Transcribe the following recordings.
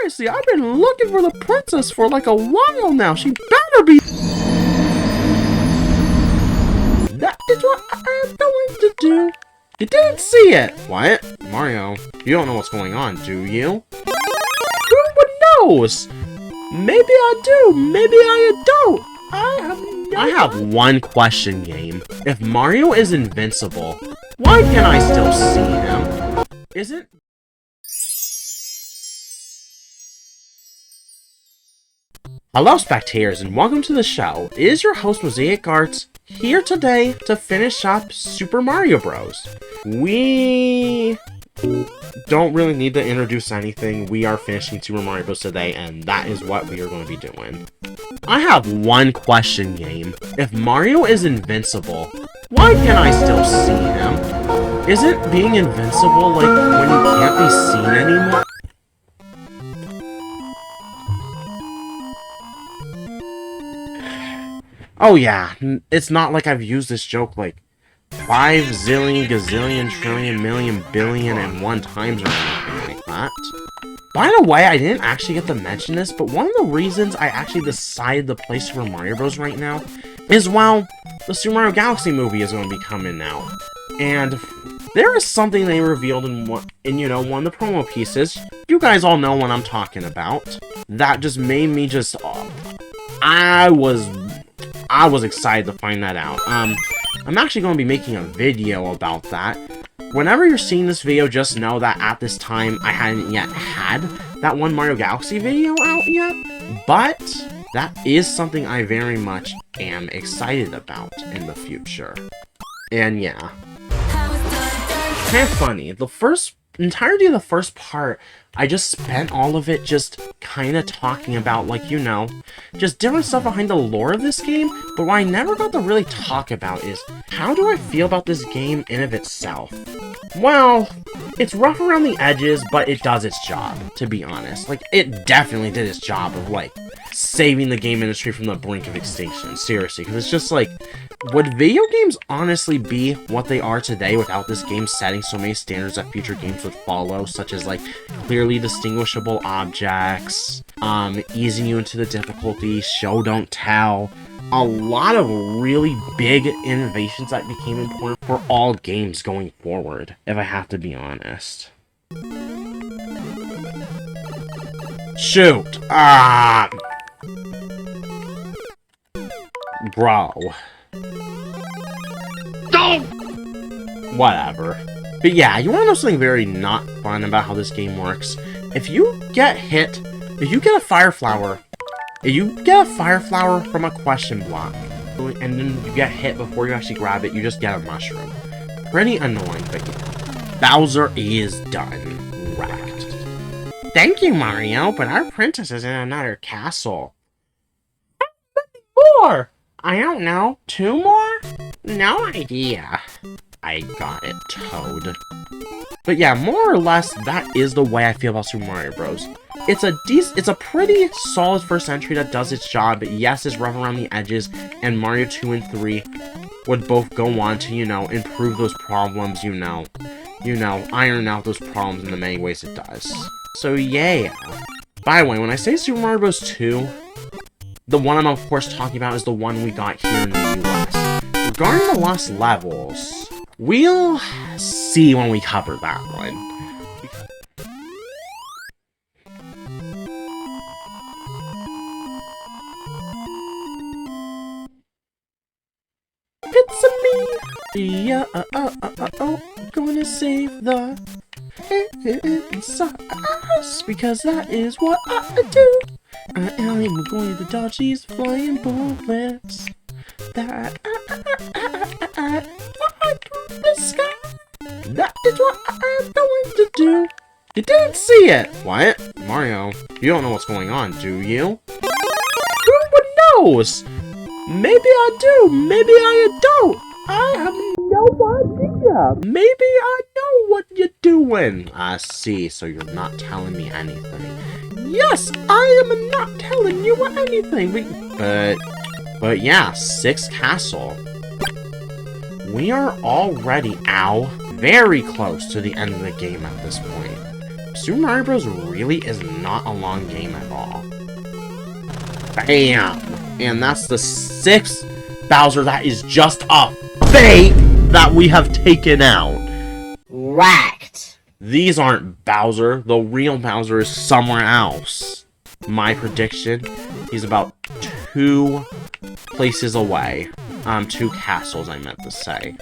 Seriously, I've been looking for the princess for like a while now. She better be. That is what I am going to do. You didn't see it. What? Mario, you don't know what's going on, do you? Who knows? Maybe I do, maybe I don't. I have one question, game. If Mario is invincible, why can't I still see him? Isn't... Hello, spectators, and welcome to the show. It is your host, Mosaic Arts, here today to finish up Super Mario Bros. We don't really need to introduce anything. We are finishing Super Mario Bros. Today, and that is what we are going to be doing. I have one question, game. If Mario is invincible, why can't I still see him? Isn't being invincible like when you can't be seen anymore? Oh yeah, it's not like I've used this joke like 5 zillion, gazillion, trillion, million, billion, and 1 times or anything like that. By the way, I didn't actually get to mention this, but one of the reasons I actually decided to play Super Mario Bros. Right now is, well, the Super Mario Galaxy movie is going to be coming out. And there is something they revealed in one of the promo pieces. You guys all know what I'm talking about. That just made me just... I was excited to find that out. I'm actually going to be making a video about that. Whenever you're seeing this video, just know that at this time, I hadn't yet had that one Mario Galaxy video out yet. But that is something I very much am excited about in the future. And yeah. Kind of funny. The entirety of the first part, I just spent all of it just kind of talking about, like, just different stuff behind the lore of this game, but what I never got to really talk about is, how do I feel about this game in of itself? Well, it's rough around the edges, but it does its job, to be honest. Like, it definitely did its job of, like, saving the game industry from the brink of extinction, seriously, because it's just like, would video games honestly be what they are today without this game setting so many standards that future games would follow, such as, like, clearly distinguishable objects, easing you into the difficulty, show don't tell, a lot of really big innovations that became important for all games going forward, if I have to be honest. Shoot! Bro. Don't! Whatever. But yeah, you wanna know something very not fun about how this game works? If you get hit, if you get a fire flower from a question block, and then you get hit before you actually grab it, you just get a mushroom. Pretty annoying, but yeah. Bowser is done. Wrecked. Thank you, Mario, but our princess is in another castle. More! I don't know. 2 more? No idea. I got it, Toad. But yeah, more or less, that is the way I feel about Super Mario Bros. It's a pretty solid first entry that does its job. Yes, it's rough around the edges, and Mario 2 and 3 would both go on to, improve those problems, iron out those problems in the many ways it does. So yeah. By the way, when I say Super Mario Bros. 2, the one I'm of course talking about is the one we got here in the US. Regarding the lost levels, we'll see when we cover that one. It's me! Yeah, gonna save the inside, because that is what I do. I am going to dodge these flying bullets that I fly through the sky. That is what I am going to do. You didn't see it. What? Mario, you don't know what's going on, do you? Who knows? Maybe I do, maybe I don't. I have no idea. Maybe I know what you're doing. I see, so you're not telling me anything. Yes, I am not telling you anything, but yeah, 6th castle. We are already, very close to the end of the game at this point. Super Mario Bros. Really is not a long game at all. Bam! And that's the 6th Bowser that is just a fake that we have taken out. Whacked. These aren't Bowser. The real Bowser is somewhere else. My prediction, he's about 2 places away. 2 castles, I meant to say.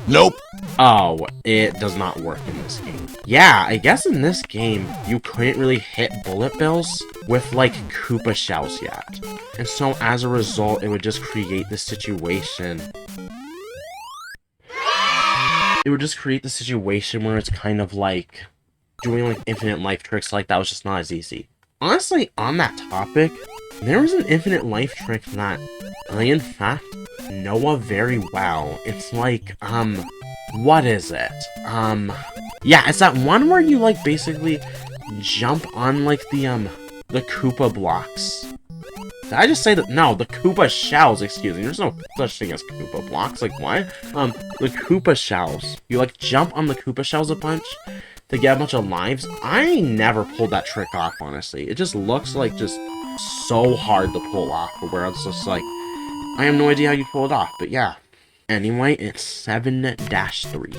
Nope. Oh, it does not work in this game. Yeah, I guess in this game, you couldn't really hit bullet bills with, like, Koopa shells yet. And so, as a result, it would just create this situation. It would just create the situation where it's kind of like doing, like, infinite life tricks like that was just not as easy. Honestly, on that topic, there was an infinite life trick that I, in fact, know of very well. It's like, what is it? Yeah, it's that one where you, like, basically jump on, like, the Koopa blocks. Did I just say that? No, the Koopa shells, excuse me. There's no such thing as Koopa blocks, like, what? The Koopa shells. You, like, jump on the Koopa shells a bunch to get a bunch of lives. I never pulled that trick off, honestly. It just looks like just so hard to pull off, where it's just like, I have no idea how you pull it off, but yeah. Anyway, it's 7-3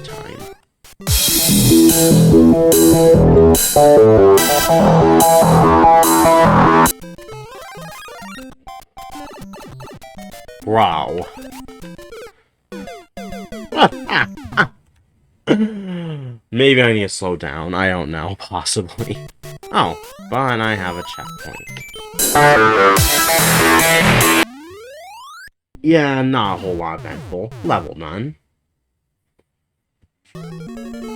time. Wow. Maybe I need to slow down. I don't know. Possibly. Oh, but I have a checkpoint. Yeah, not a whole lot eventful. Level none.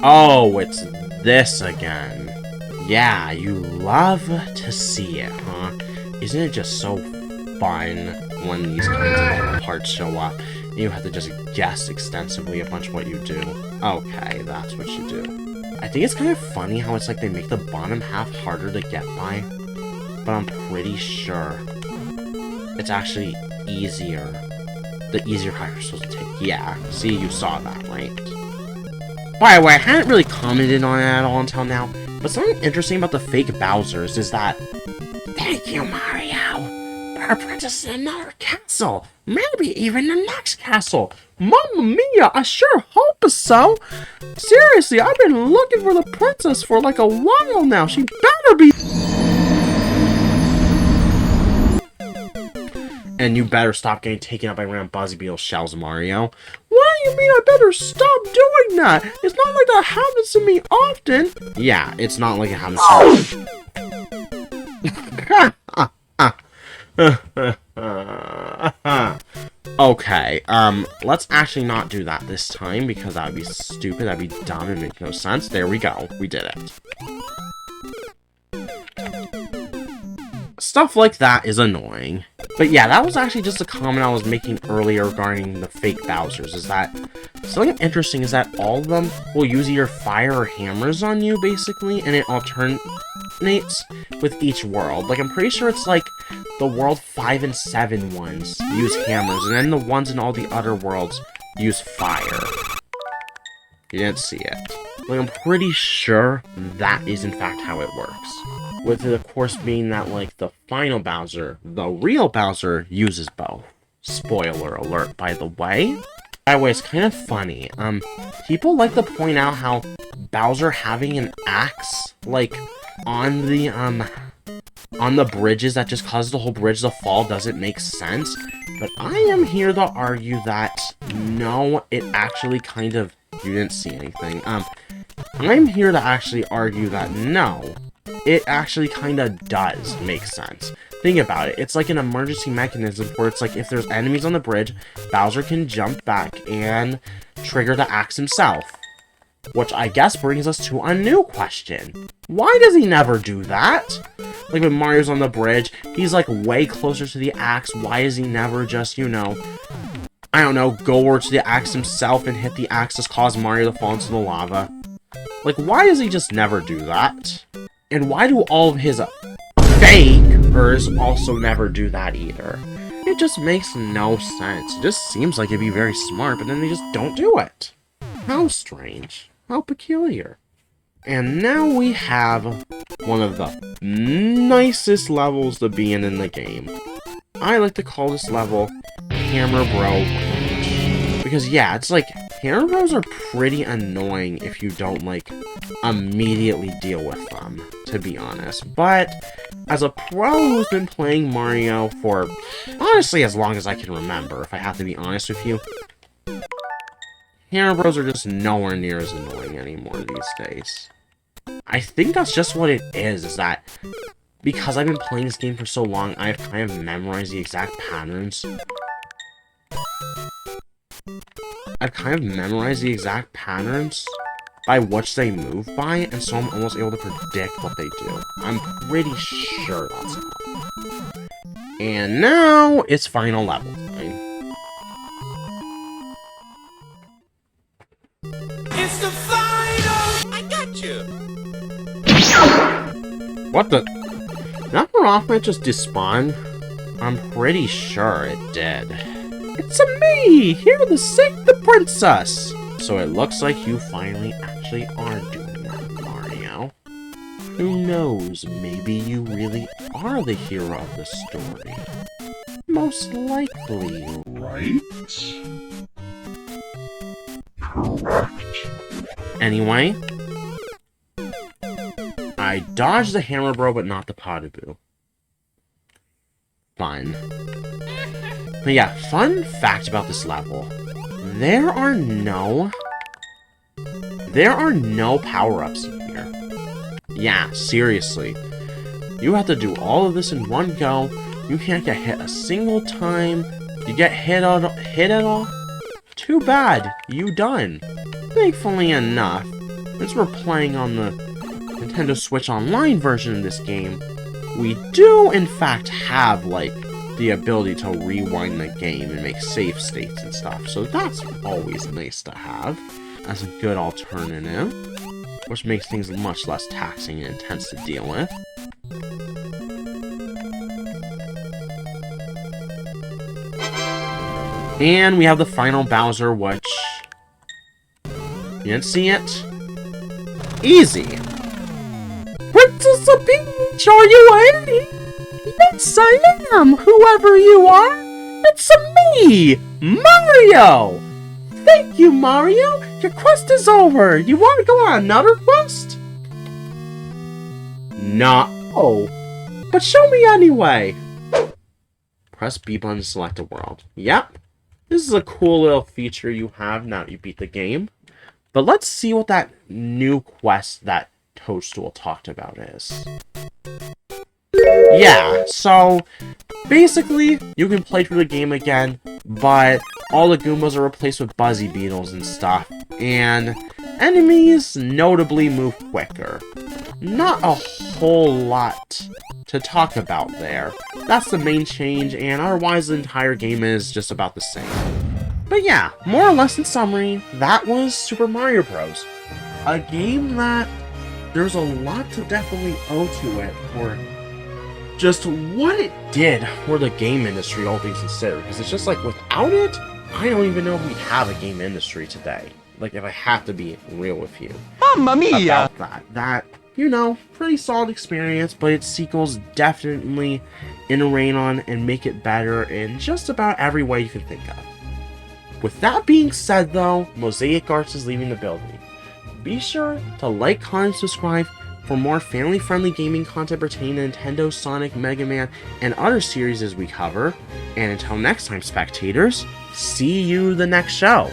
Oh, it's this again. Yeah, you love to see it, huh? Isn't it just so fun when these kinds of parts show up? And you have to just guess extensively a bunch of what you do. Okay, that's what you do. I think it's kind of funny how it's like they make the bottom half harder to get by, but I'm pretty sure it's actually easier. The easier path you're supposed to take. Yeah, see, you saw that, right? By the way, I hadn't really commented on it at all until now, but something interesting about the fake Bowsers is that, thank you, Mario! Our princess in another castle! Maybe even the next castle! Mamma mia, I sure hope so! Seriously, I've been looking for the princess for like a while now! She better be... And you better stop getting taken up by random Buzzy Beetle shells, Mario. What do you mean I better stop doing that? It's not like that happens to me often. Yeah, it's not like it happens to me. Okay, let's actually not do that this time, because that would be stupid, that'd be dumb, and make no sense. There we go. We did it. Stuff like that is annoying. But yeah, that was actually just a comment I was making earlier regarding the fake Bowsers, is that something interesting is that all of them will use either fire or hammers on you, basically, and it alternates with each world. Like, I'm pretty sure it's like the world 5 and 7 ones use hammers, and then the ones in all the other worlds use fire. You didn't see it. Like, I'm pretty sure that is in fact how it works. With it, of course, being that, like, the final Bowser, the real Bowser, uses both. Spoiler alert, by the way. By the way, it's kind of funny. People like to point out how Bowser having an axe, like, on the bridges that just causes the whole bridge to fall doesn't make sense. But I am here to argue that, no, it actually kind of... You didn't see anything. I'm here to actually argue that, no, it actually kind of does make sense. Think about it. It's like an emergency mechanism where it's like if there's enemies on the bridge, Bowser can jump back and trigger the axe himself. Which I guess brings us to a new question. Why does he never do that? Like when Mario's on the bridge, he's like way closer to the axe. Why is he never just, you know, I don't know, go over to the axe himself and hit the axe to cause Mario to fall into the lava? Like, why does he just never do that? And why do all of his fakers also never do that either? It just makes no sense. It just seems like it'd be very smart, but then they just don't do it. How strange. How peculiar. And now we have one of the nicest levels to be in the game. I like to call this level Hammer Bro Punch. Because yeah, it's like, Hammer Bros are pretty annoying if you don't, like, immediately deal with them, to be honest. But, as a pro who's been playing Mario for, honestly, as long as I can remember, if I have to be honest with you, Hammer Bros are just nowhere near as annoying anymore these days. I think that's just what it is that because I've been playing this game for so long, I've kind of memorized the exact patterns. By which they move by, and so I'm almost able to predict what they do. I'm pretty sure that's how. And now, it's final level time. It's the final! I got you! What the? That Rothman just despawned? I'm pretty sure it did. It's me! Here to save the princess! So it looks like you finally actually are doing that, Mario. Who knows, maybe you really are the hero of the story. Most likely, right? Correct. Anyway, I dodged the Hammer Bro, but not the Pottaboo. Fun. But yeah, fun fact about this level. There are no power-ups in here. Yeah, seriously. You have to do all of this in one go. You can't get hit a single time. You get hit at all? Too bad. You done. Thankfully enough, since we're playing on the Nintendo Switch Online version of this game, we do in fact have, like, the ability to rewind the game and make save states and stuff. So that's always nice to have as a good alternative, which makes things much less taxing and intense to deal with. And we have the final Bowser, which... You didn't see it? Easy! Princess of Peach, are you ready? Yes, I am, whoever you are! It's me, Mario! Thank you, Mario! Your quest is over! You want to go on another quest? No. But show me anyway! Press B button to select a world. Yep. This is a cool little feature you have now that you beat the game. But let's see what that new quest that Toadstool talked about is. Yeah, so basically, you can play through the game again, but all the Goombas are replaced with Buzzy Beetles and stuff, and enemies notably move quicker. Not a whole lot to talk about there. That's the main change, and otherwise the entire game is just about the same. But yeah, more or less in summary, that was Super Mario Bros. A game that there's a lot to definitely owe to it for just what it did for the game industry, all things considered. Because it's just like, without it, I don't even know if we have a game industry today. Like, if I have to be real with you. Mamma mia! About that, you know, pretty solid experience, but its sequels definitely iterate on and make it better in just about every way you can think of. With that being said, though, Mosaic Arts is leaving the building. Be sure to like, comment, subscribe for more family-friendly gaming content pertaining to Nintendo, Sonic, Mega Man, and other series as we cover. And until next time, spectators, see you the next show.